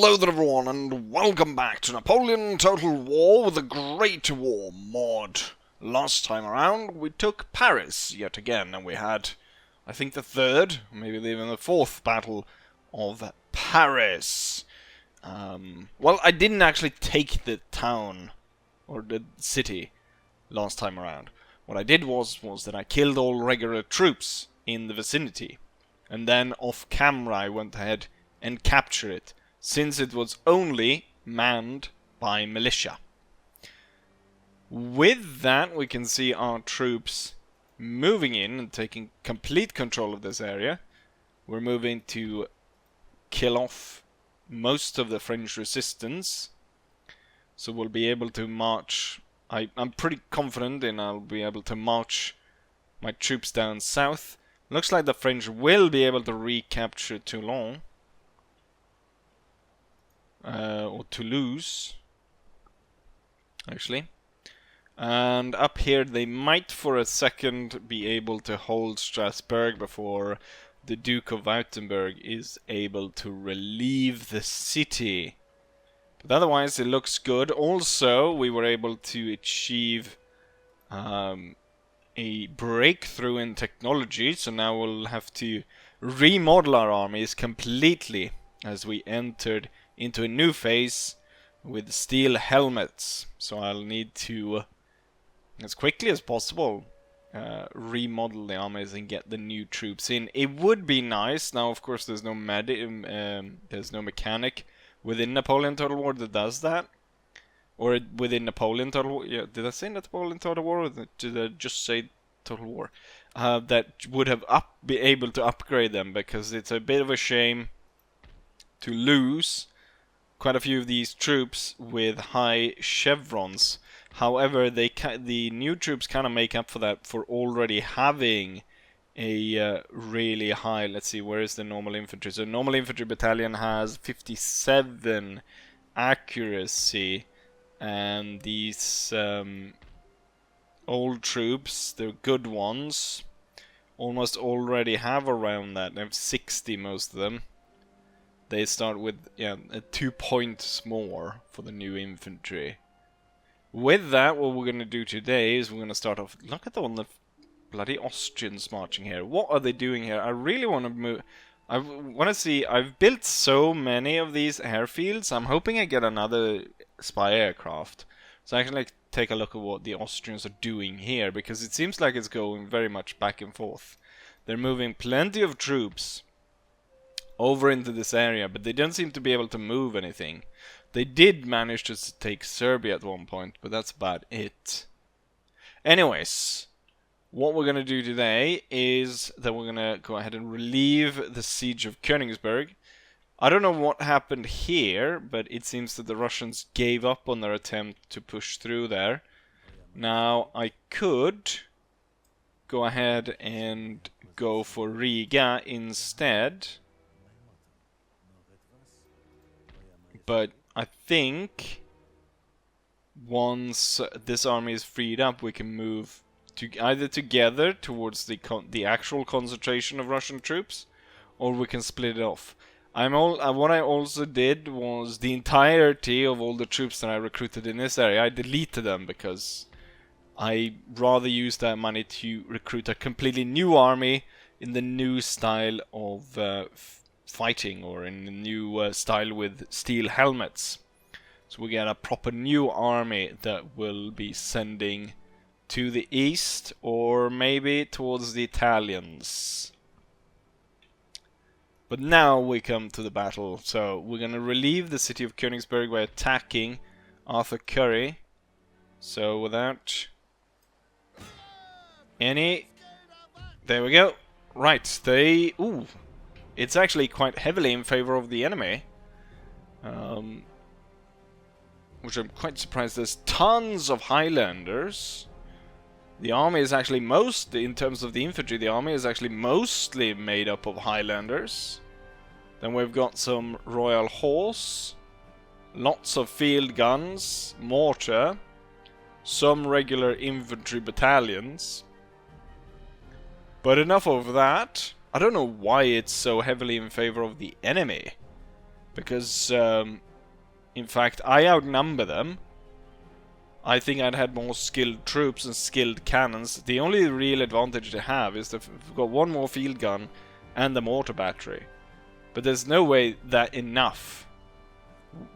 Hello there everyone, and welcome back to Napoleon Total War with the Great War mod. Last time around, we took Paris yet again, and we had, I think, the third, maybe even the fourth battle of Paris. Well, I didn't actually take the town, or the city, last time around. What I did was that I killed all regular troops in the vicinity, and then off camera I went ahead and captured it, since it was only manned by militia. With that, we can see our troops moving in and taking complete control of this area. We're moving to kill off most of the French resistance, so we'll be able to march. I'm pretty confident in I'll be able to march my troops down south. Looks like the French will be able to recapture Toulon. Or Toulouse, actually. And up here they might for a second be able to hold Strasbourg before the Duke of Württemberg is able to relieve the city. But otherwise it looks good. Also, we were able to achieve a breakthrough in technology, so now we'll have to remodel our armies completely as we entered into a new phase with steel helmets. So I'll need to, as quickly as possible, remodel the armies and get the new troops in. It would be nice. Now, of course, there's no mechanic within Napoleon Total War that does that, or within Napoleon Total War. Yeah, did I say Napoleon Total War, or did I just say Total War? That would have be able to upgrade them, because it's a bit of a shame to lose quite a few of these troops with high chevrons. However, the new troops kind of make up for that for already having a really high. Let's see, where is the normal infantry? So normal infantry battalion has 57 accuracy, and these old troops, the good ones, almost already have around that. They have 60, most of them. They start with 2 points more for the new infantry. With that, what we're going to do today is we're going to start off. Look at all the bloody Austrians marching here. What are they doing here? I really want to move. I want to see. I've built so many of these airfields. I'm hoping I get another spy aircraft, so I can take a look at what the Austrians are doing here, because it seems like it's going very much back and forth. They're moving plenty of troops over into this area, but they don't seem to be able to move anything. They did manage to take Serbia at one point, but that's about it. Anyways, what we're going to do today is that we're going to go ahead and relieve the siege of Konigsberg. I don't know what happened here, but it seems that the Russians gave up on their attempt to push through there. Now, I could go ahead and go for Riga instead, but I think once this army is freed up, we can move either together towards the actual concentration of Russian troops, or we can split it off. What I also did was the entirety of all the troops that I recruited in this area, I deleted them, because I rather use that money to recruit a completely new army in the new style of fighting, or in the new style with steel helmets. So we get a proper new army that will be sending to the east, or maybe towards the Italians. But now we come to the battle. So we're going to relieve the city of Konigsberg by attacking Arthur Curry. So without any... There we go. Right, ooh. It's actually quite heavily in favor of the enemy. Which I'm quite surprised. There's tons of Highlanders. The army is actually in terms of the infantry, the army is actually mostly made up of Highlanders. Then we've got some Royal Horse, lots of field guns, mortar, some regular infantry battalions. But enough of that. I don't know why it's so heavily in favor of the enemy. Because, in fact, I outnumber them. I think I'd had more skilled troops and skilled cannons. The only real advantage they have is that we've got one more field gun and the mortar battery. But there's no way that enough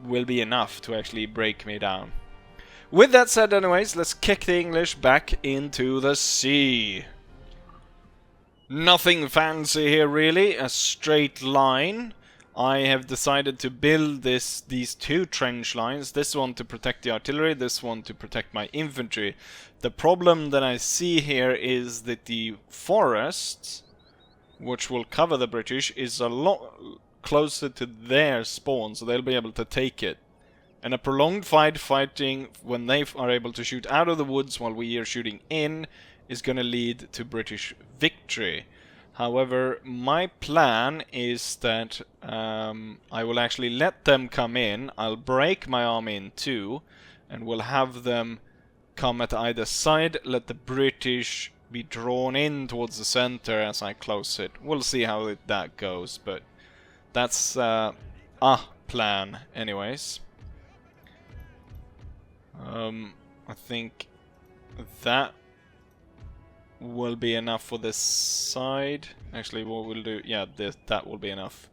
will be enough to actually break me down. With that said, anyways, let's kick the English back into the sea. Nothing fancy here, really. A straight line. I have decided to build these two trench lines. This one to protect the artillery, this one to protect my infantry. The problem that I see here is that the forest, which will cover the British, is a lot closer to their spawn, so they'll be able to take it. And a prolonged fighting when they are able to shoot out of the woods while we are shooting in is going to lead to British victory. However, my plan is that I will actually let them come in. I'll break my army in two, and we'll have them come at either side. Let the British be drawn in towards the center as I close it. We'll see how that goes, but that's a plan, anyways. I think that will be enough for this side. Actually, what we'll do, yeah, that will be enough.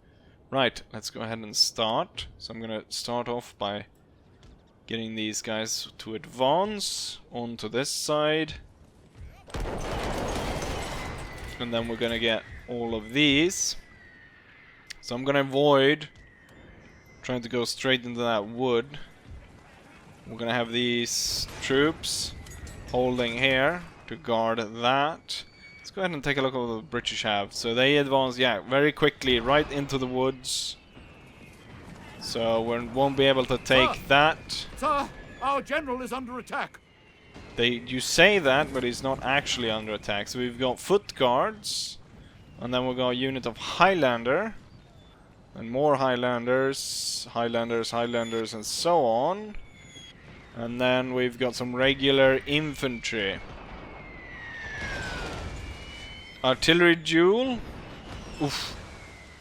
Right, let's go ahead and start. So I'm gonna start off by getting these guys to advance onto this side. And then we're gonna get all of these. So I'm gonna avoid trying to go straight into that wood. We're gonna have these troops holding here to guard that. Let's go ahead and take a look at what the British have. So they advance, yeah, very quickly right into the woods. So we won't be able to take that. Sir, our general is under attack. You say that, but he's not actually under attack. So we've got foot guards, and then we've got a unit of Highlander, and more Highlanders, Highlanders, and so on. And then we've got some regular infantry. Artillery duel. Oof.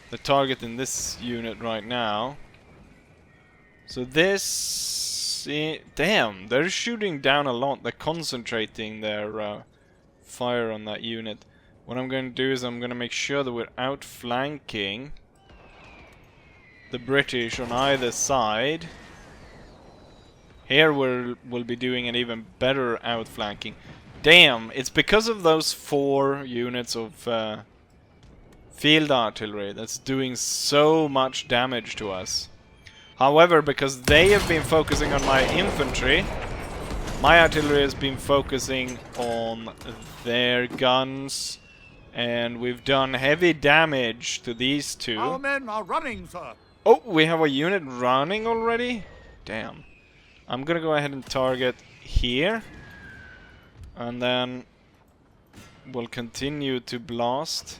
The target in this unit right now. So this... damn, they're shooting down a lot. They're concentrating their fire on that unit. What I'm going to do is I'm going to make sure that we're outflanking the British on either side. Here we'll be doing an even better outflanking. Damn, it's because of those 4 units of field artillery that's doing so much damage to us. However, because they have been focusing on my infantry, my artillery has been focusing on their guns, and we've done heavy damage to these two. Our men are running, sir. Oh, we have a unit running already? Damn. I'm gonna go ahead and target here, and then we'll continue to blast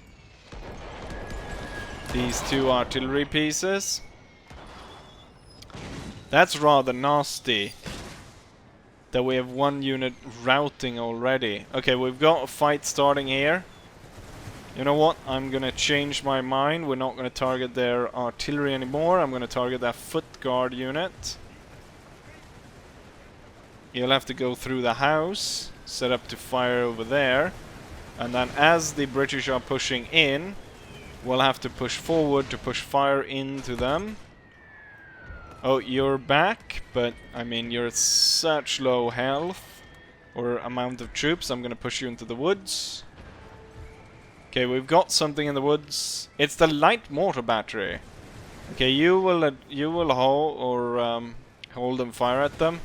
these 2 artillery pieces. That's rather nasty that we have 1 unit routing already. Okay, we've got a fight starting here. You know what? I'm gonna change my mind. We're not gonna target their artillery anymore. I'm gonna target that foot guard unit. You'll have to go through the house, set up to fire over there, and then as the British are pushing in, we'll have to push forward to push fire into them. Oh, you're back, but I mean you're at such low health or amount of troops. I'm gonna push you into the woods. Okay, we've got something in the woods. It's the light mortar battery. Okay, you will hold and fire at them,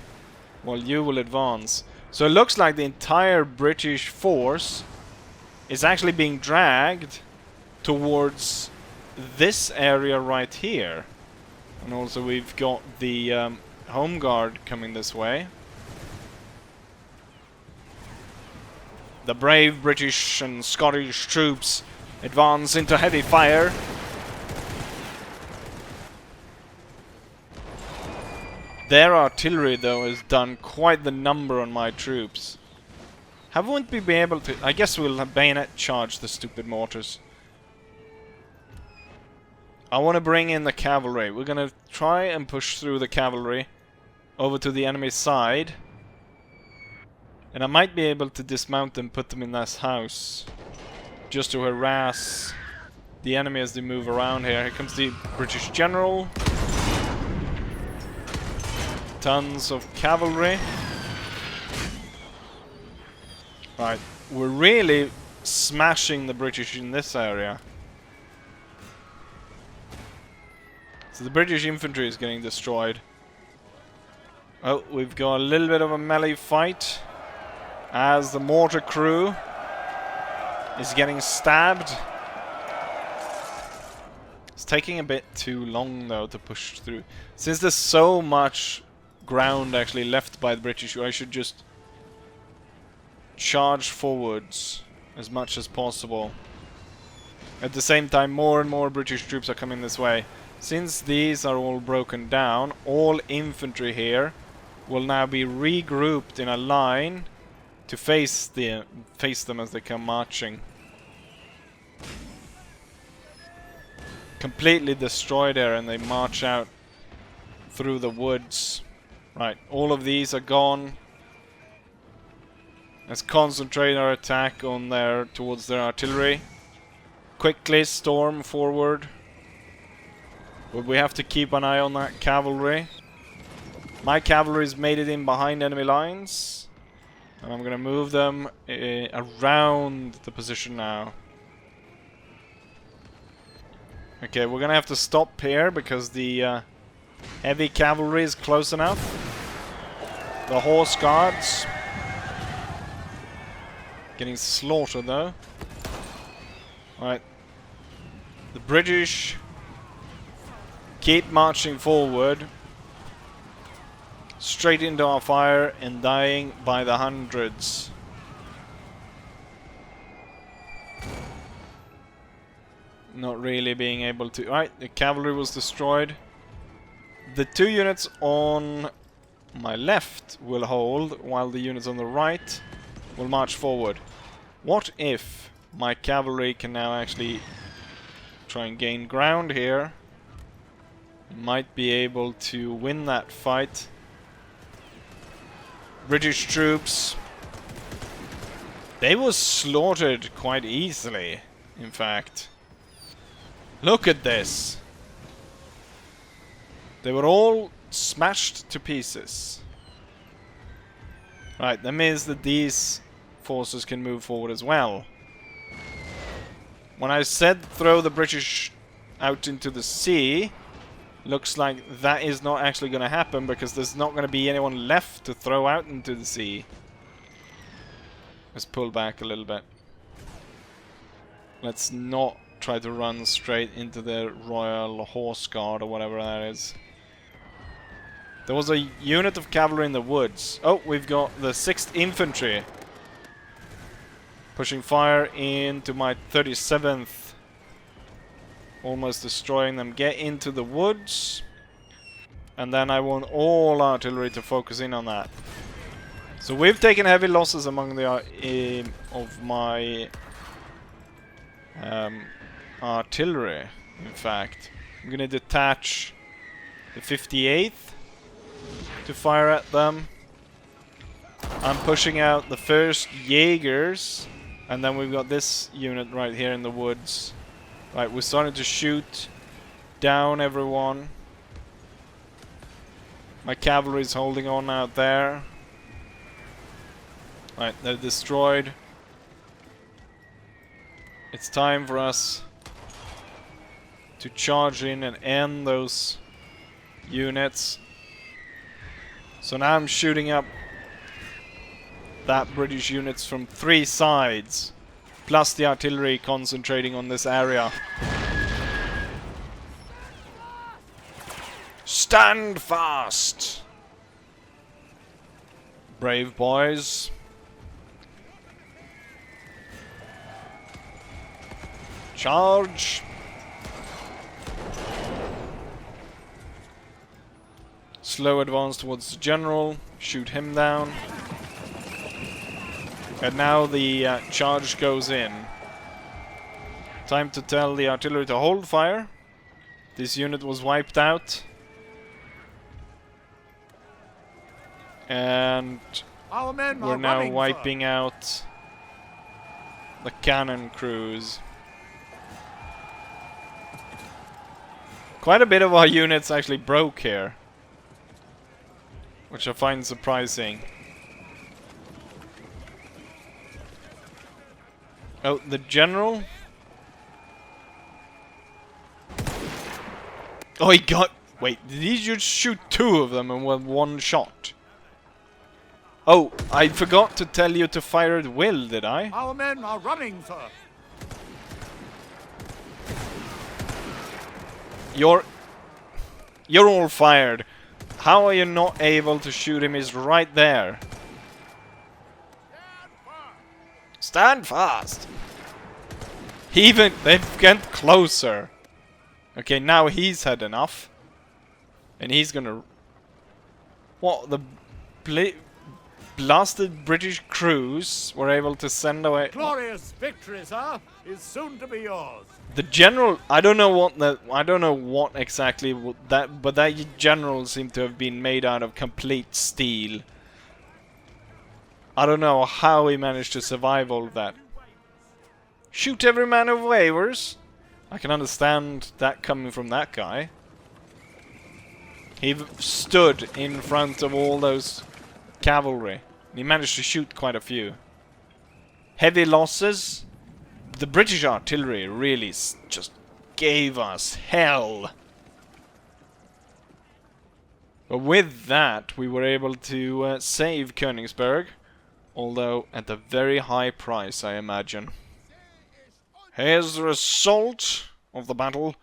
while you will advance. So it looks like the entire British force is actually being dragged towards this area right here. And also we've got the Home Guard coming this way. The brave British and Scottish troops advance into heavy fire. Their artillery, though, has done quite the number on my troops. Haven't we been able to... I guess we'll bayonet charge the stupid mortars. I want to bring in the cavalry. We're gonna try and push through the cavalry over to the enemy side. And I might be able to dismount them, put them in this house. Just to harass the enemy as they move around here. Here comes the British general. Tons of cavalry. Right, we're really smashing the British in this area. So the British infantry is getting destroyed. Oh, we've got a little bit of a melee fight as the mortar crew is getting stabbed. It's taking a bit too long though to push through. Since there's so much ground actually left by the British, I should just charge forwards as much as possible. At the same time, more and more British troops are coming this way. Since these are all broken down, all infantry here will now be regrouped in a line to face them as they come marching. Completely destroyed there, and they march out through the woods. Right, all of these are gone. Let's concentrate our attack on towards their artillery. Quickly storm forward. But we have to keep an eye on that cavalry. My cavalry's made it in behind enemy lines. And I'm gonna move them around the position now. Okay, we're gonna have to stop here because the heavy cavalry is close enough. The horse guards getting slaughtered though. Alright. The British keep marching forward. Straight into our fire and dying by the hundreds. Not really being able to... Alright, the cavalry was destroyed. The two units on my left will hold, while the units on the right will march forward. What if my cavalry can now actually try and gain ground here? Might be able to win that fight. British troops. They were slaughtered quite easily, in fact. Look at this. They were all smashed to pieces. Right, that means that these forces can move forward as well. When I said throw the British out into the sea, looks like that is not actually going to happen because there's not going to be anyone left to throw out into the sea. Let's pull back a little bit. Let's not try to run straight into the Royal Horse Guard or whatever that is. There was a unit of cavalry in the woods. Oh, we've got the 6th Infantry pushing fire into my 37th. Almost destroying them. Get into the woods. And then I want all artillery to focus in on that. So we've taken heavy losses among the of my artillery, in fact. I'm going to detach the 58th to fire at them. I'm pushing out the 1st Jaegers. And then we've got this unit right here in the woods. Right, we're starting to shoot down everyone. My cavalry's holding on out there. Right, they're destroyed. It's time for us to charge in and end those units. So now I'm shooting up that British units from 3 sides. Plus the artillery concentrating on this area. Stand fast! Brave boys. Charge! Slow advance towards the general. Shoot him down. And now the charge goes in. Time to tell the artillery to hold fire. This unit was wiped out. And Our men we're are now running, wiping sir. out the cannon crews. Quite a bit of our units actually broke here, which I find surprising. Oh, the general? Oh, he got... Wait, did he just shoot 2 of them in one shot? Oh, I forgot to tell you to fire at will, did I? Our men are running, sir. You're all fired. How are you not able to shoot him? He's right there. Stand fast! They've get closer. Okay, now he's had enough. And he's gonna... What, the blasted British crews were able to send away... Glorious victory, sir, is soon to be yours. The general, I don't know what exactly but that general seemed to have been made out of complete steel. I don't know how he managed to survive all of that. Shoot every man of waivers? I can understand that coming from that guy. He stood in front of all those cavalry. And he managed to shoot quite a few. Heavy losses. The British artillery really just gave us hell. But with that, we were able to save Konigsberg. Although at a very high price, I imagine. Here's the result of the battle.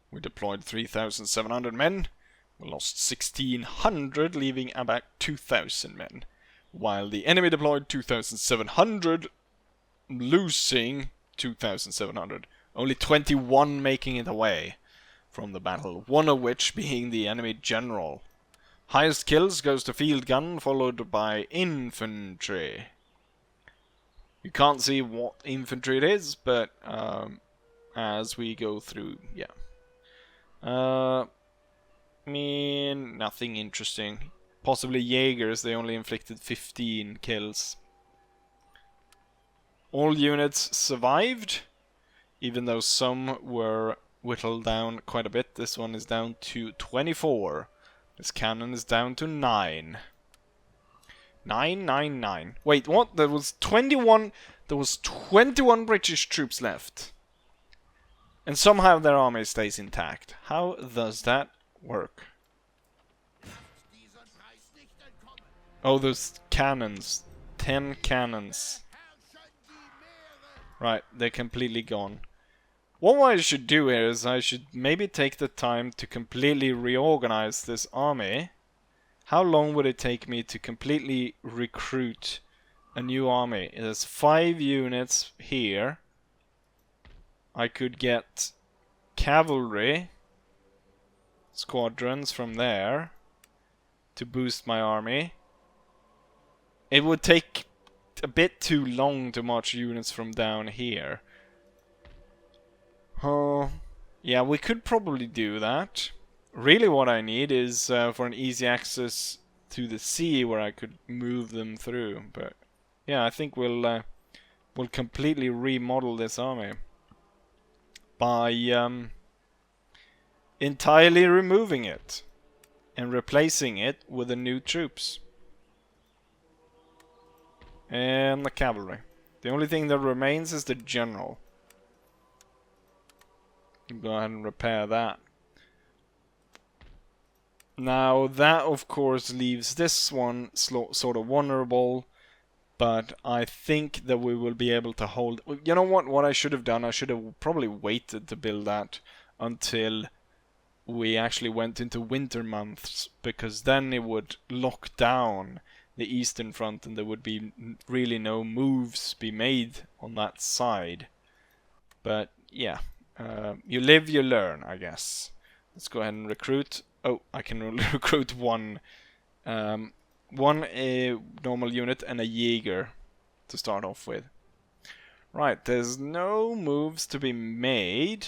We deployed 3,700 men. We lost 1,600, leaving about 2,000 men. While the enemy deployed 2,700, losing 2,700. Only 21 making it away from the battle, one of which being the enemy general. Highest kills goes to field gun, followed by infantry. You can't see what infantry it is, but as we go through, yeah. Nothing interesting. Possibly Jaegers, they only inflicted 15 kills. All units survived, even though some were whittled down quite a bit. This one is down to 24. This cannon is down to 9. 9. Wait, what? There was 21 British troops left. And somehow their army stays intact. How does that work? Oh, those cannons. 10 cannons. Right, they're completely gone. What I should do here is I should maybe take the time to completely reorganize this army. How long would it take me to completely recruit a new army? There's 5 units here. I could get cavalry squadrons from there to boost my army. It would take a bit too long to march units from down here. Oh, yeah, we could probably do that. Really what I need is for an easy access to the sea where I could move them through. But yeah, I think we'll completely remodel this army by entirely removing it and replacing it with the new troops and the cavalry. The only thing that remains is the general. Go ahead and repair that. Now that of course leaves this one sort of vulnerable, but I think that we will be able to hold... You know what I should have done? I should have probably waited to build that until we actually went into winter months, because then it would lock down the eastern front and there would be really no moves be made on that side. But yeah, you live, you learn, I guess. Let's go ahead and recruit. Oh, I can only recruit one normal unit and a Jaeger to start off with. Right, there's no moves to be made.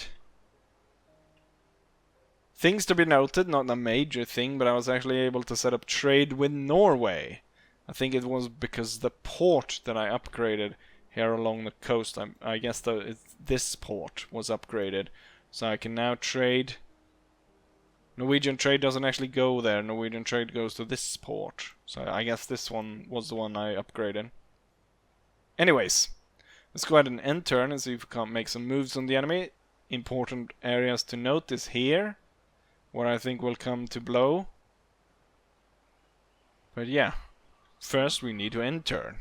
Things to be noted, not a major thing, but I was actually able to set up trade with Norway. I think it was because the port that I upgraded here along the coast, I guess this port was upgraded. So I can now trade. Norwegian trade doesn't actually go there. Norwegian trade goes to this port. So I guess this one was the one I upgraded. Anyways, let's go ahead and end turn and see if we can't make some moves on the enemy. Important areas to note is here, where I think we'll come to blow. But yeah, first we need to end turn.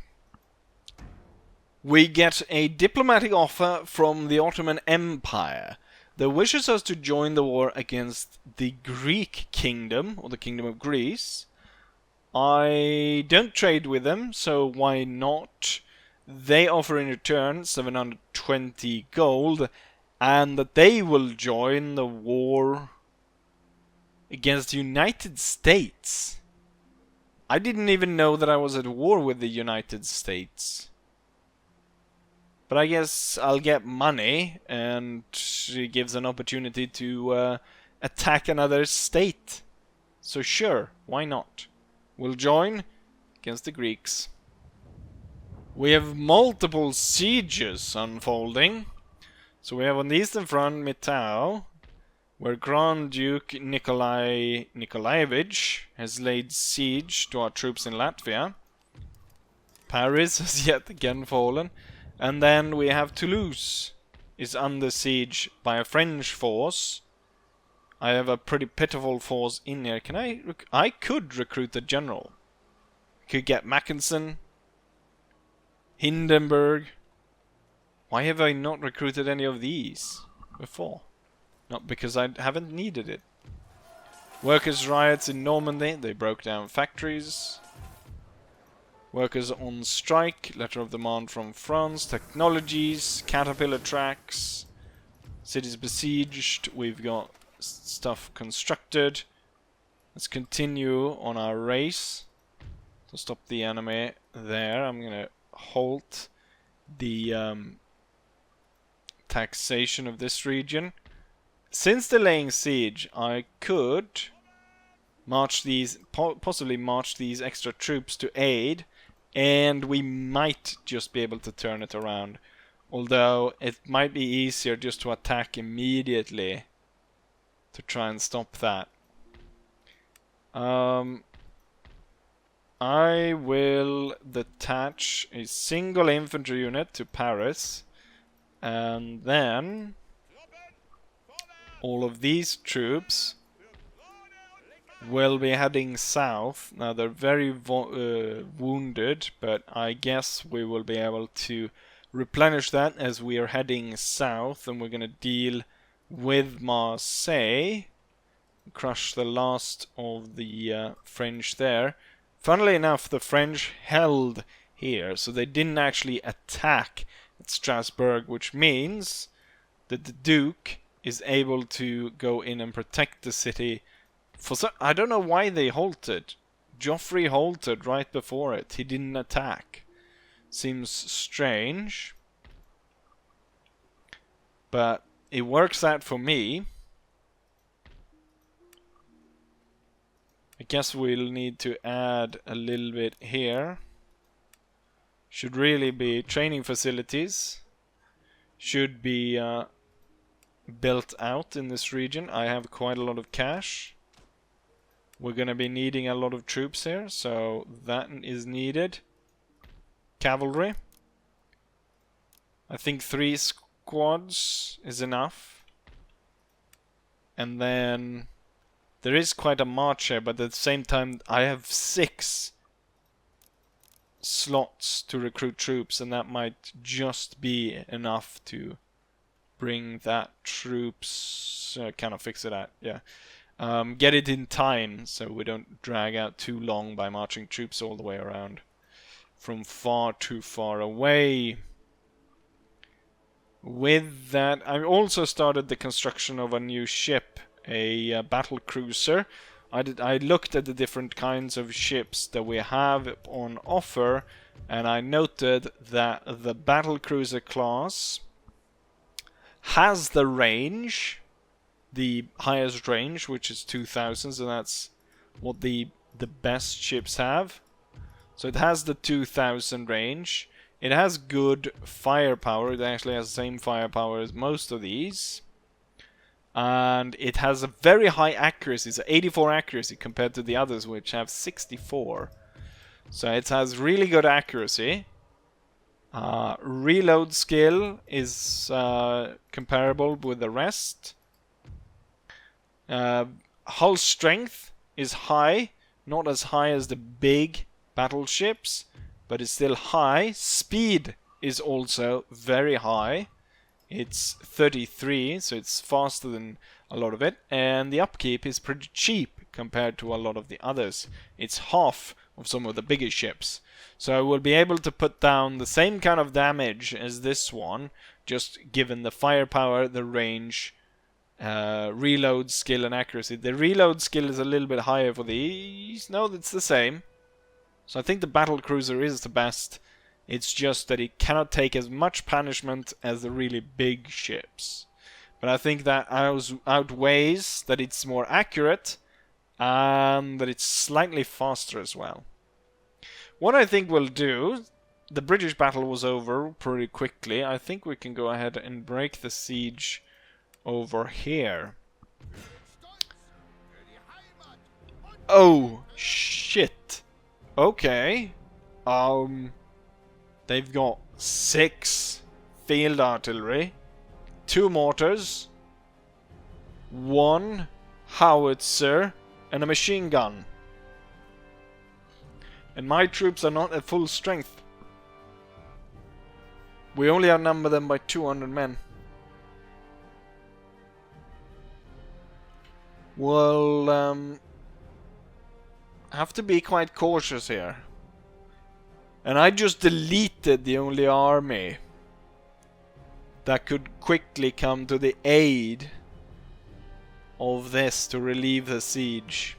We get a diplomatic offer from the Ottoman Empire that wishes us to join the war against the Greek kingdom, or the kingdom of Greece. I don't trade with them, so why not? They offer in return 720 gold, and that they will join the war against the United States. I didn't even know that I was at war with the United States. But I guess I'll get money, and she gives an opportunity to attack another state. So sure, why not? We'll join against the Greeks. We have multiple sieges unfolding. So we have on the eastern front Mitau, where Grand Duke Nikolaevich has laid siege to our troops in Latvia. Paris has yet again fallen. And then we have Toulouse is under siege by a French force. I have a pretty pitiful force in here. Can I could recruit a general. Could get Mackensen, Hindenburg. Why have I not recruited any of these before? Not because I haven't needed it. Workers' riots in Normandy. They broke down factories. Workers on strike, letter of demand from France, technologies, caterpillar tracks, cities besieged, we've got stuff constructed. Let's continue on our race to stop the enemy there. I'm gonna halt the taxation of this region. Since they're laying siege, I could march these, possibly march these extra troops to aid. And we might just be able to turn it around. Although it might be easier just to attack immediately to try and stop that. I will detach a single infantry unit to Paris. And then all of these troops will be heading south. Now they're very wounded, but I guess we will be able to replenish that as we are heading south, and we're going to deal with Marseille, crush the last of the French there. Funnily enough, the French held here, so they didn't actually attack at Strasbourg, which means that the Duke is able to go in and protect the city. I don't know why they halted. Joffrey halted right before it. He didn't attack. Seems strange. But it works out for me. I guess we'll need to add a little bit here. Should really be training facilities. Should be built out in this region. I have quite a lot of cash. We're going to be needing a lot of troops here, so that is needed. Cavalry. I think 3 squads is enough. And then there is quite a march here, but at the same time I have 6 slots to recruit troops, and that might just be enough to bring that troops, kind of fix it out, yeah. Get it in time so we don't drag out too long by marching troops all the way around from far too far away. With that, I also started the construction of a new ship, a battle cruiser. I looked at the different kinds of ships that we have on offer, and I noted that the battle cruiser class has the range the highest range, which is 2000, so that's what the best ships have. So it has the 2000 range. It has good firepower. It actually has the same firepower as most of these. And it has a very high accuracy, so 84 accuracy compared to the others, which have 64. So it has really good accuracy. Reload skill is comparable with the rest. Hull strength is high, not as high as the big battleships, but it's still high. Speed is also very high. It's 33, so it's faster than a lot of it. And the upkeep is pretty cheap compared to a lot of the others. It's half of some of the bigger ships. So I will be able to put down the same kind of damage as this one, just given the firepower, the range, reload skill and accuracy. The reload skill is a little bit higher for these. No, it's the same. So I think the battle cruiser is the best. It's just that it cannot take as much punishment as the really big ships. But I think that outweighs that it's more accurate and that it's slightly faster as well. What I think we'll do, the British battle was over pretty quickly. I think we can go ahead and break the siege over here. Oh, shit. Okay. They've got 6 field artillery, 2 mortars, 1 howitzer, and a machine gun. And my troops are not at full strength. We only outnumber them by 200 men. Well, have to be quite cautious here. And I just deleted the only army that could quickly come to the aid of this to relieve the siege.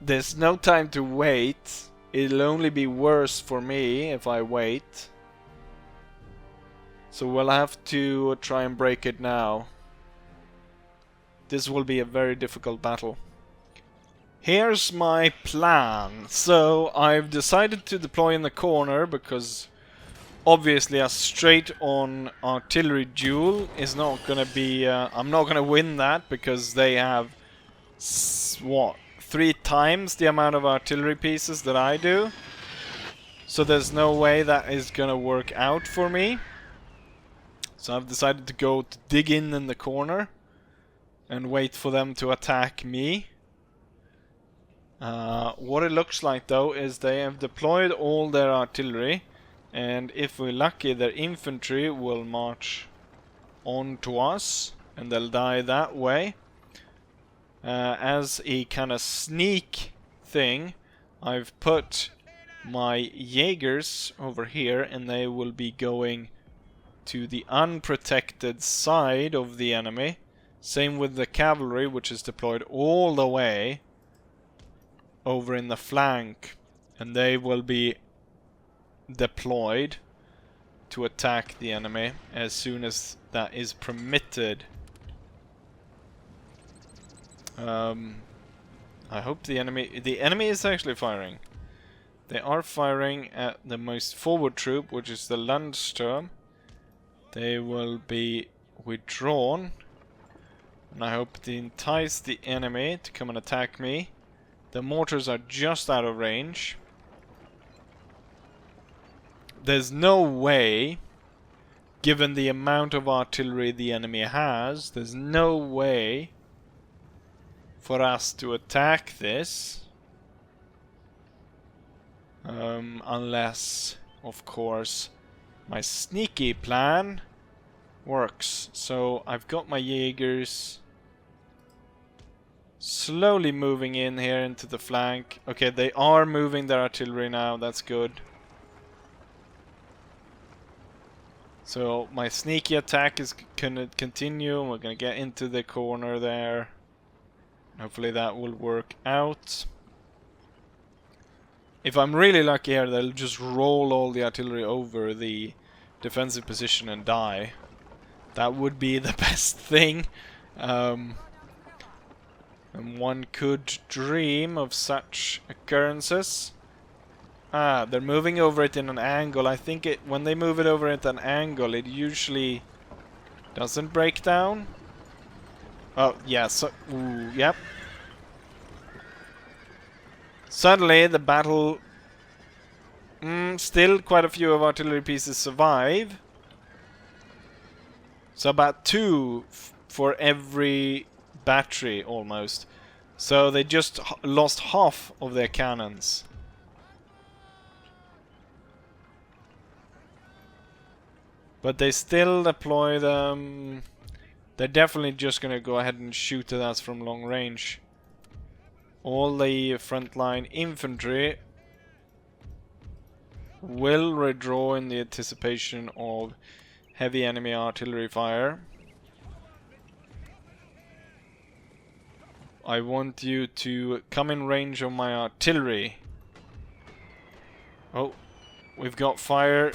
There's no time to wait. It'll only be worse for me if I wait. So we'll have to try and break it now. This will be a very difficult battle. Here's my plan. So I've decided to deploy in the corner because obviously a straight on artillery duel is not gonna be... I'm not gonna win that because they have... what? 3 times the amount of artillery pieces that I do. So there's no way that is gonna work out for me. So I've decided to go to dig in the corner and wait for them to attack me. What it looks like though is they have deployed all their artillery, and if we're lucky their infantry will march on to us and they'll die that way. As a kind of sneak thing, I've put my Jaegers over here and they will be going to the unprotected side of the enemy. Same with the cavalry, which is deployed all the way over in the flank, and they will be deployed to attack the enemy as soon as that is permitted. I hope the enemy is actually firing. They are firing at the most forward troop, which is the Landsturm. They will be withdrawn, and I hope to entice the enemy to come and attack me. The mortars are just out of range. There's no way, given the amount of artillery the enemy has, there's no way for us to attack this. Unless, of course, my sneaky plan works. So I've got my Jaegers slowly moving in here into the flank. Okay, they are moving their artillery now, that's good. So my sneaky attack is gonna continue. We're gonna get into the corner there. Hopefully that will work out. If I'm really lucky here, they'll just roll all the artillery over the defensive position and die. That would be the best thing. And one could dream of such occurrences. Ah, they're moving over it in an angle. I think when they move it over at an angle, it usually doesn't break down. Oh, yeah, so... Ooh, yep. Suddenly, the battle... still, quite a few of artillery pieces survive. So about 2 for every battery, almost. So they just lost half of their cannons. But they still deploy them. They're definitely just gonna go ahead and shoot at us from long range. All the frontline infantry will withdraw in the anticipation of heavy enemy artillery fire. I want you to come in range of my artillery. Oh, we've got fire.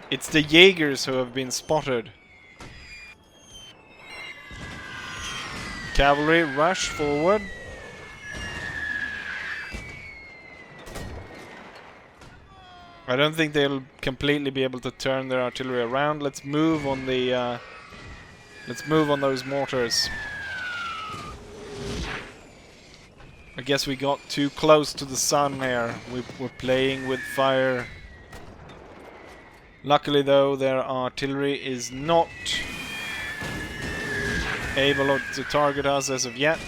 It's the Jaegers who have been spotted. Cavalry, rush forward. I don't think they'll completely be able to turn their artillery around. Let's move on the let's move on those mortars. I guess we got too close to the sun here. We're playing with fire. Luckily though, their artillery is not able to target us as of yet.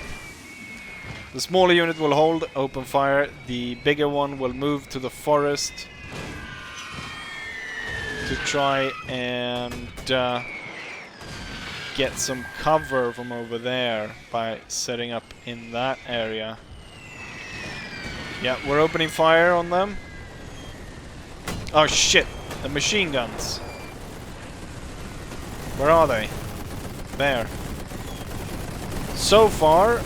The smaller unit will hold open fire. The bigger one will move to the forest to try and get some cover from over there by setting up in that area. Yeah, we're opening fire on them. Oh shit, the machine guns. Where are they? There. So far,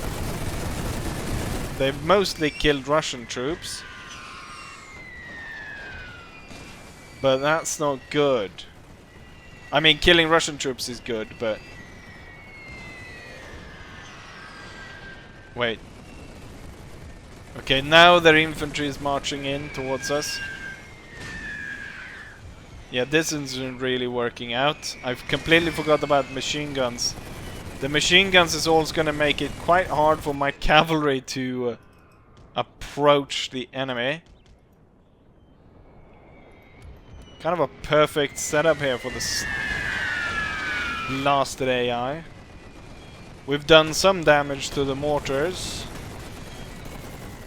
they've mostly killed Russian troops. But that's not good. I mean, killing Russian troops is good, but... Wait. Okay, now their infantry is marching in towards us. Yeah, this isn't really working out. I've completely forgot about machine guns. The machine guns is also going to make it quite hard for my cavalry to approach the enemy. Kind of a perfect setup here for this blasted AI. We've done some damage to the mortars.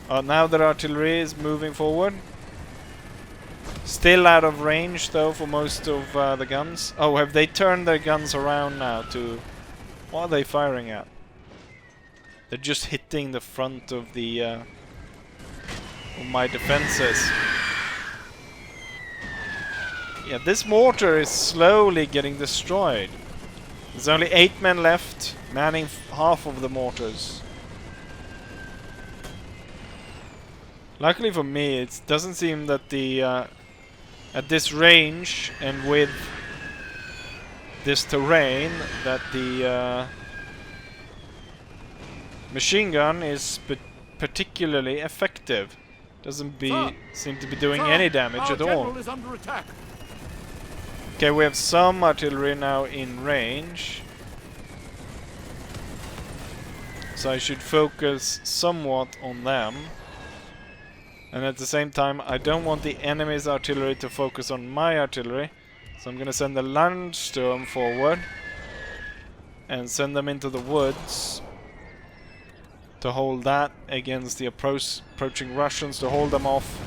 Now their artillery is moving forward. Still out of range though for most of the guns. Oh, have they turned their guns around now to... What are they firing at? They're just hitting the front of the of my defenses. Yeah, this mortar is slowly getting destroyed. There's only 8 men left, manning half of the mortars. Luckily for me, it doesn't seem that the at this range and with this terrain that the machine gun is particularly effective. Doesn't seem to be doing any damage at all. Is under attack. Okay, we have some artillery now in range. So I should focus somewhat on them. And at the same time, I don't want the enemy's artillery to focus on my artillery. So I'm going to send the Landsturm forward. And send them into the woods. To hold that against the approaching Russians. To hold them off.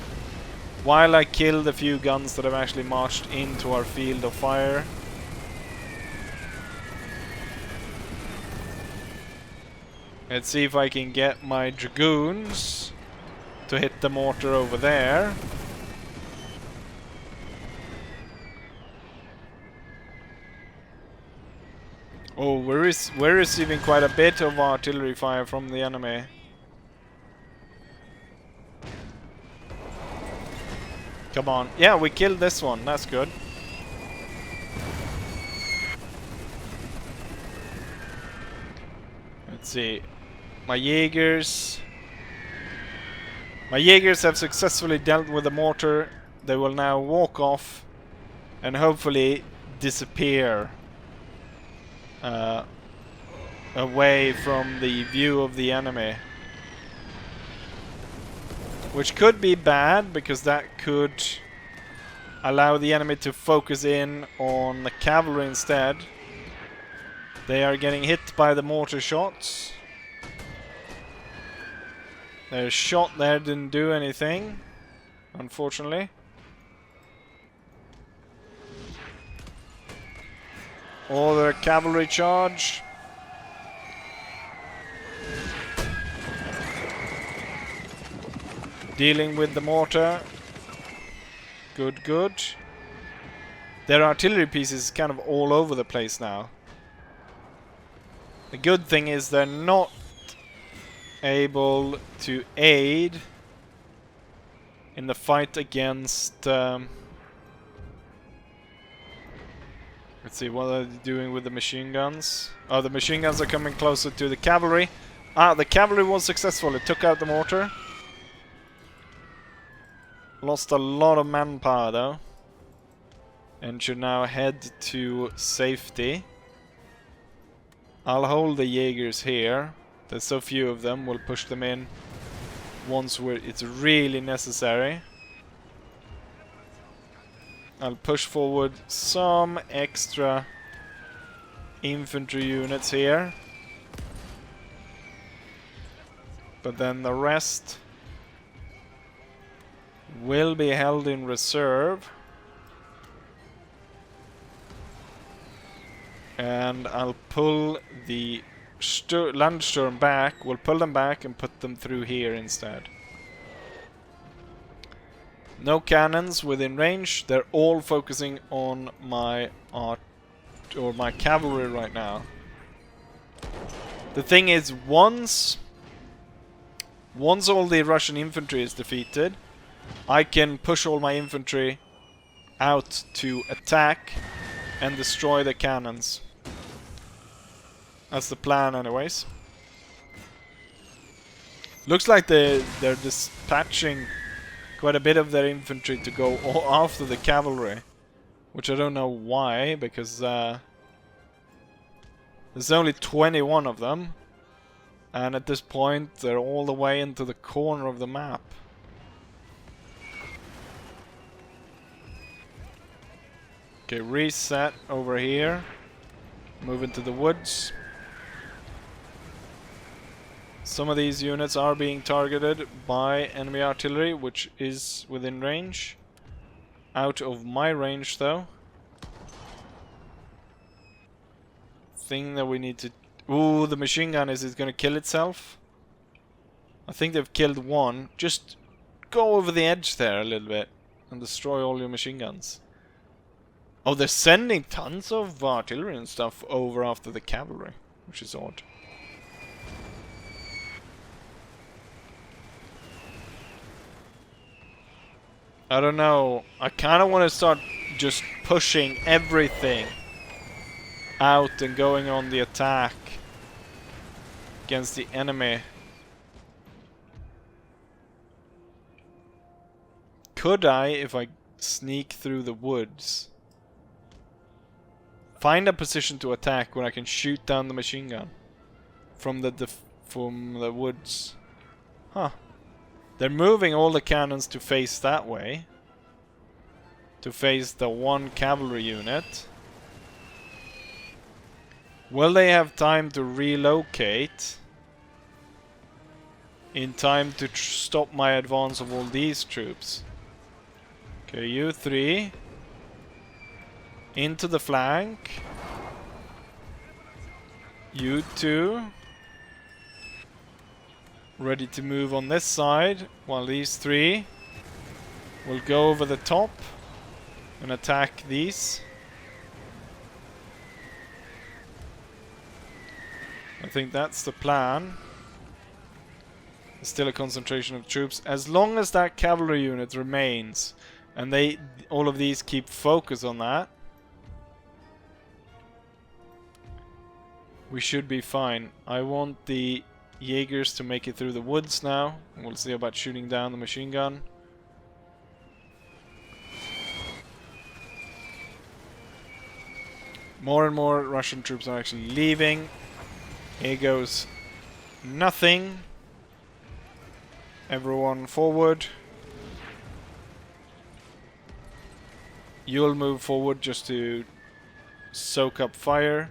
While I kill the few guns that have actually marched into our field of fire. Let's see if I can get my dragoons to hit the mortar over there. Oh, we're receiving quite a bit of artillery fire from the enemy. Come on. Yeah, we killed this one. That's good. Let's see. My Jaegers have successfully dealt with the mortar. They will now walk off and hopefully disappear away from the view of the enemy. Which could be bad, because that could allow the enemy to focus in on the cavalry instead. They are getting hit by the mortar shots. Their shot there didn't do anything, unfortunately. Or their cavalry charge. Dealing with the mortar. Good, good. Their artillery pieces kind of all over the place now. The good thing is they're not able to aid in the fight against... let's see, what are they doing with the machine guns? Oh, the machine guns are coming closer to the cavalry. Ah, the cavalry was successful. It took out the mortar. Lost a lot of manpower though. And should now head to safety. I'll hold the Jaegers here. There's so few of them, we'll push them in once it's really necessary. I'll push forward some extra infantry units here. But then the rest will be held in reserve. And I'll pull the Landsturm back. We'll pull them back and put them through here instead. No cannons within range. They're all focusing on my my cavalry right now. The thing is, once all the Russian infantry is defeated, I can push all my infantry out to attack and destroy the cannons. That's the plan anyways. Looks like they're dispatching quite a bit of their infantry to go after the cavalry. Which I don't know why, because there's only 21 of them. And at this point they're all the way into the corner of the map. Okay, reset over here. Move into the woods. Some of these units are being targeted by enemy artillery, which is within range. Out of my range, though. Thing that we need to... Ooh, the machine gun, is it going to kill itself? I think they've killed one. Just go over the edge there a little bit and destroy all your machine guns. Oh, they're sending tons of artillery and stuff over after the cavalry, which is odd. I don't know. I kind of want to start just pushing everything out and going on the attack against the enemy. Could I, if I sneak through the woods, find a position to attack where I can shoot down the machine gun from the woods? Huh. They're moving all the cannons to face that way. To face the one cavalry unit. Will they have time to relocate in time to stop my advance of all these troops? Okay, you three. Into the flank. You two. Ready to move on this side, while these three will go over the top and attack these. I think that's the plan. There's still a concentration of troops. As long as that cavalry unit remains, and all of these keep focus on that, we should be fine. I want the Jaegers to make it through the woods now. We'll see about shooting down the machine gun. More and more Russian troops are actually leaving. Here goes nothing. Everyone forward. You'll move forward just to soak up fire.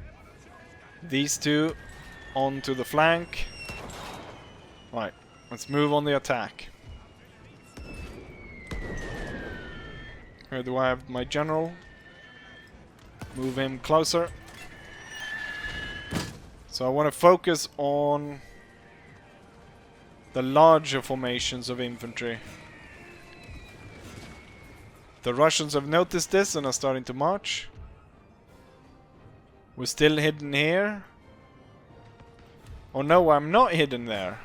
These two onto the flank. Right, let's move on the attack. Where do I have my general? Move him closer. So I want to focus on the larger formations of infantry. The Russians have noticed this and are starting to march. We're still hidden here. Oh no, I'm not hidden there.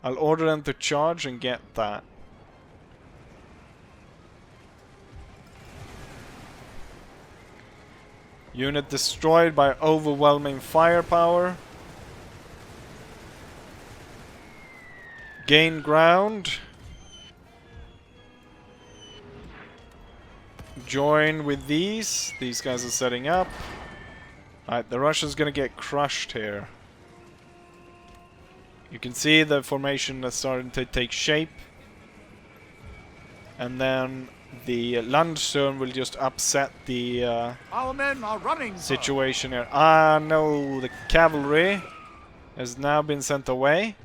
I'll order them to charge and get that. Unit destroyed by overwhelming firepower. Gain ground. Join with these. These guys are setting up. Alright, the Russians gonna get crushed here. You can see the formation that's starting to take shape. And then the Landsturm will just upset the Our men are running, sir. situation here. Ah, no, the cavalry has now been sent away.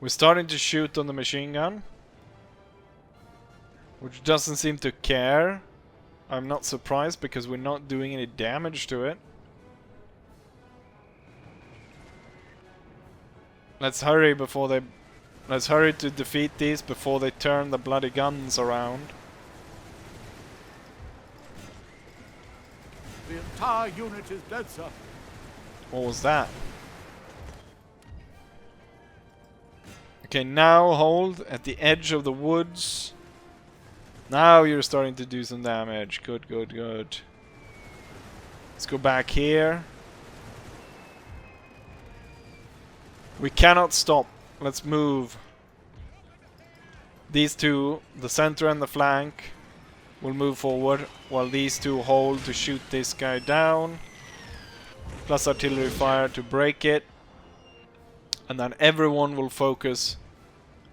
We're starting to shoot on the machine gun, which doesn't seem to care. I'm not surprised because we're not doing any damage to it. Let's hurry before they... Let's hurry to defeat these before they turn the bloody guns around. The entire unit is dead, sir. What was that? Okay, now hold at the edge of the woods. Now you're starting to do some damage. Good, good, good. Let's go back here. We cannot stop. Let's move. These two, the center and the flank, will move forward, while these two hold to shoot this guy down. Plus artillery fire to break it. And then everyone will focus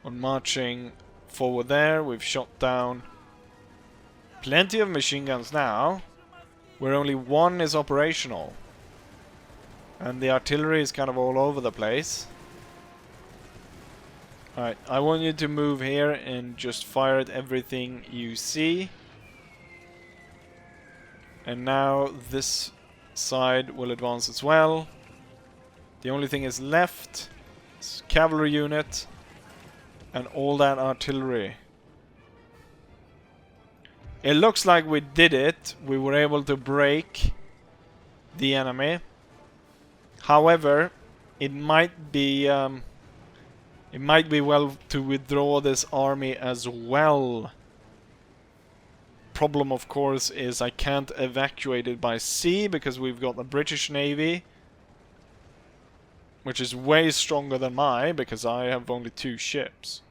on marching forward there. We've shot down plenty of machine guns now, where only one is operational. And the artillery is kind of all over the place. Alright, I want you to move here and just fire at everything you see. And now this side will advance as well. The only thing is left is cavalry unit and all that artillery. It looks like we did it. We were able to break the enemy. However, it might be well to withdraw this army as well. Problem, of course, is I can't evacuate it by sea because we've got the British Navy, which is way stronger than mine because I have only 2 ships.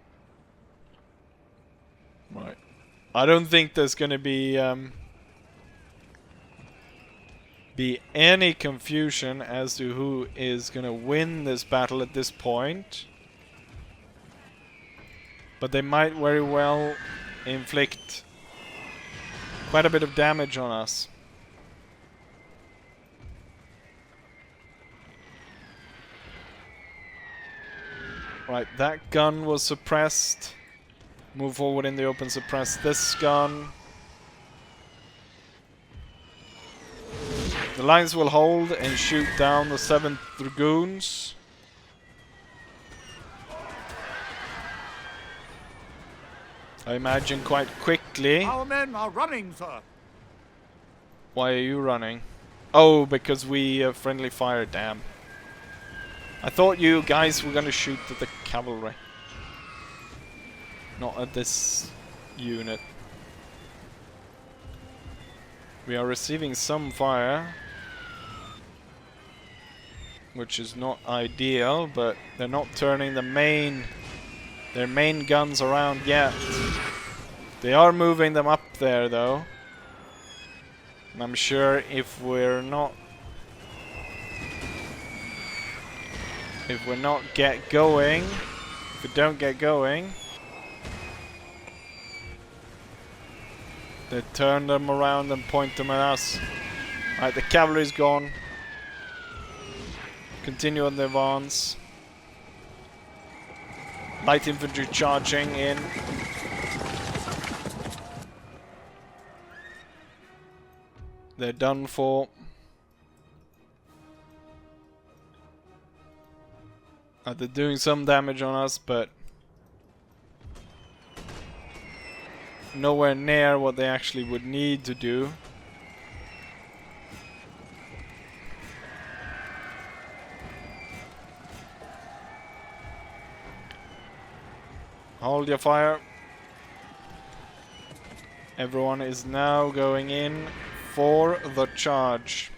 Right. I don't think there's gonna be any confusion as to who is gonna win this battle at this point. But they might very well inflict quite a bit of damage on us. Right, that gun was suppressed. Move forward in the open, suppress this gun. The lines will hold and shoot down the 7th Dragoons. I imagine quite quickly. Our men are running, sir. Why are you running? Oh, because we friendly fire, damn. I thought you guys were gonna shoot at the cavalry. Not at this unit. We are receiving some fire. which is not ideal, but they're not turning their main guns around yet. They are moving them up there though. And I'm sure if we don't get going, they turn them around and point them at us. Alright, the cavalry's gone. Continue on the advance. Light infantry charging in. They're done for. They're doing some damage on us, but nowhere near what they actually would need to do. Hold your fire. Everyone is now going in for the charge.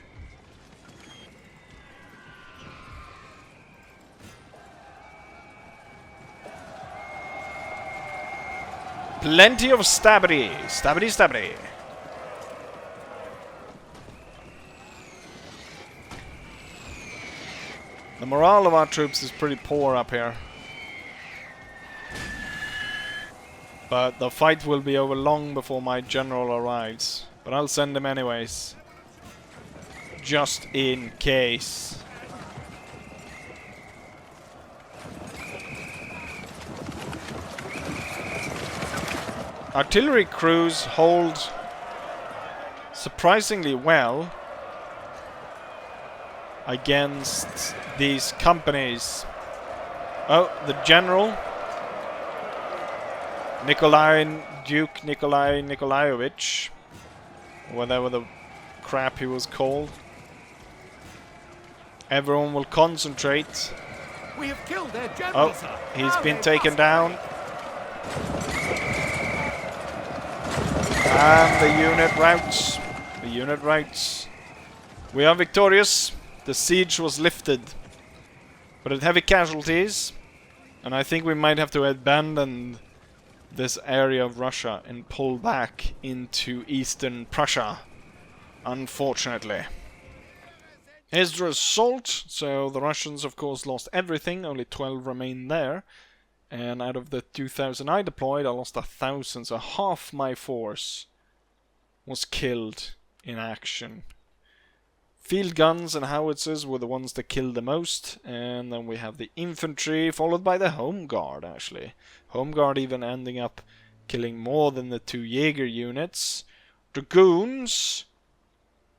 Plenty of stabbery. Stabbery. The morale of our troops is pretty poor up here. But the fight will be over long before my general arrives. But I'll send him anyways. Just in case. Artillery crews hold surprisingly well against these companies. Oh, the general Duke Nikolai Nikolaevich, whatever the crap he was called. Everyone will concentrate. We have killed their general, sir. He's been taken down. And the unit routes. We are victorious. The siege was lifted, but at heavy casualties, and I think we might have to abandon this area of Russia and pull back into eastern Prussia, unfortunately. Here's the result. So the Russians of course lost everything, only 12 remained there, and out of the 2,000 I deployed, I lost 1,000, so half my force was killed in action. Field guns and howitzers were the ones that killed the most, and then we have the infantry, followed by the Home Guard, actually. Home Guard even ending up killing more than the 2 Jaeger units. Dragoons...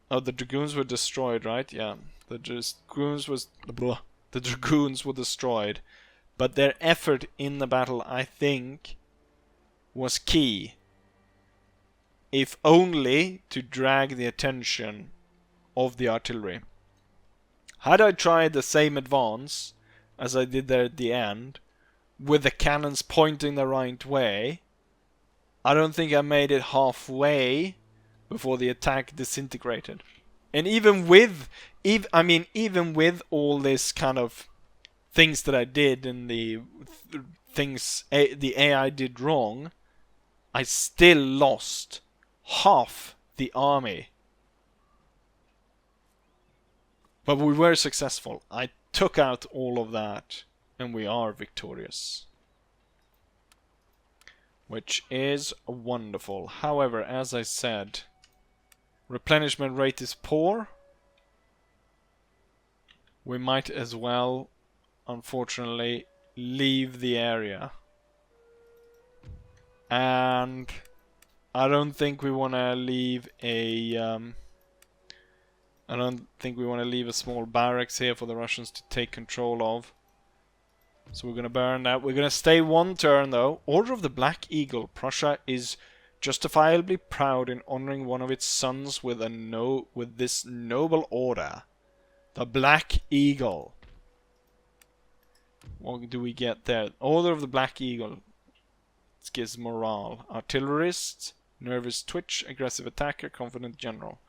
Oh, the Dragoons were destroyed, right? Yeah. The Dragoons were destroyed. But their effort in the battle, I think, was key. If only to drag the attention of the artillery. Had I tried the same advance as I did there at the end, with the cannons pointing the right way, I don't think I made it halfway before the attack disintegrated. And even with all this kind of things that I did and the things the AI did wrong, I still lost half the army. But we were successful. I took out all of that, and we are victorious. Which is wonderful. However, as I said, replenishment rate is poor. We might as well, unfortunately, leave the area. And I don't think we want to leave a small barracks here for the Russians to take control of. So we're going to burn that. We're going to stay one turn though. Order of the Black Eagle. Prussia is justifiably proud in honoring one of its sons with this noble order. The Black Eagle. What do we get there? Order of the Black Eagle. This gives morale. Artillerist, nervous twitch, aggressive attacker, confident general.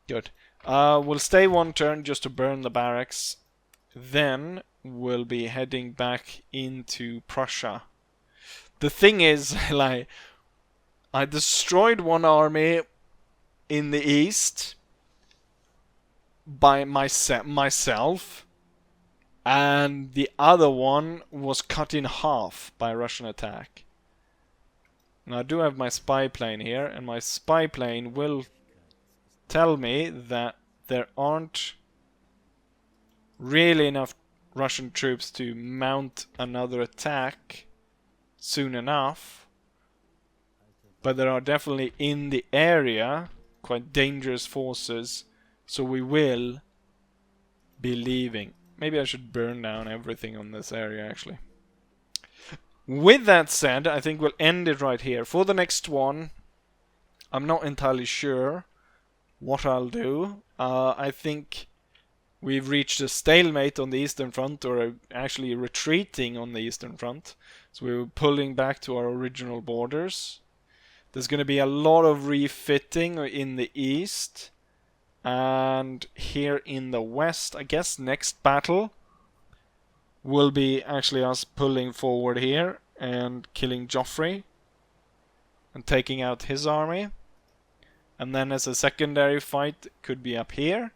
Good. We'll stay one turn just to burn the barracks. Then we'll be heading back into Prussia. The thing is, like, I destroyed one army in the east by myself, and the other one was cut in half by Russian attack. Now I do have my spy plane here, and my spy plane will tell me that there aren't really enough Russian troops to mount another attack soon enough, but there are definitely in the area quite dangerous forces, so we will be leaving. Maybe I should burn down everything on this area actually. With that said, I think we'll end it right here. For the next one, I'm not entirely sure what I'll do. I think we've reached a stalemate on the Eastern Front, or actually retreating on the Eastern Front. So we're pulling back to our original borders. There's going to be a lot of refitting in the east. And here in the west, I guess next battle will be actually us pulling forward here and killing Joffrey and taking out his army. And then as a secondary fight, it could be up here,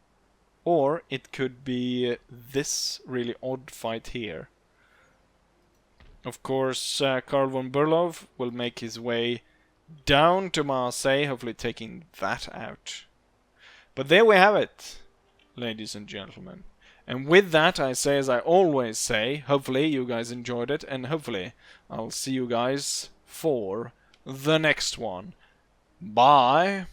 or it could be this really odd fight here. Of course, Karl von Burlov will make his way down to Marseille, hopefully taking that out. But there we have it, ladies and gentlemen. And with that, I say, as I always say, hopefully you guys enjoyed it, and hopefully I'll see you guys for the next one. Bye!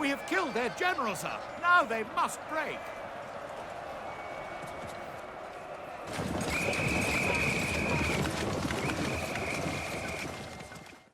We have killed their general, sir. Now they must break.